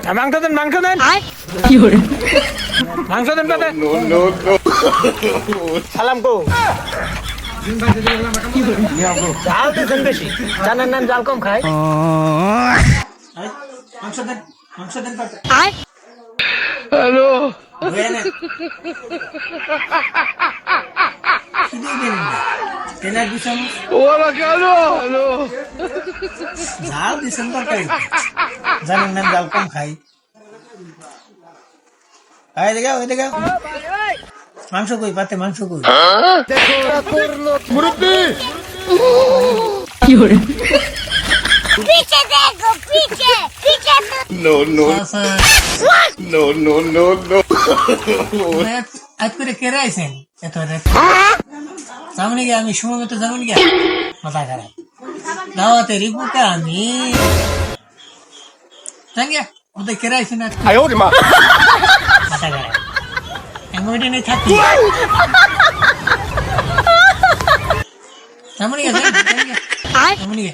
মাংস দেন মাংস দেন মাংস দেন পাতে সালাম কো জাল দেন বেশি জানেন না জাল কম খায় মাংস দেন পাতে হ্যালো ওরা কেন হ্যালো জাল দিছেন তরকারি জানেন না জাল কম খাই আয় দেখো মাংস কই পাতে মাংস কই মুরব্বি কি হরে पीछे देखो पीछे पीछे No, no, no, no, no, no. আজ করে কে রাইছেন এত সামনে গিয়ে আমি সময় মতো যাবো গিয়া মাথা খারাপ দাওয়াতে রিপুকে আমি জাঙ্গিয়া ওদের কে রাইছেন I owed him up. মাথা খারাপ এমনটি নেই থাকি সামনে গিয়ে সামনে গিয়ে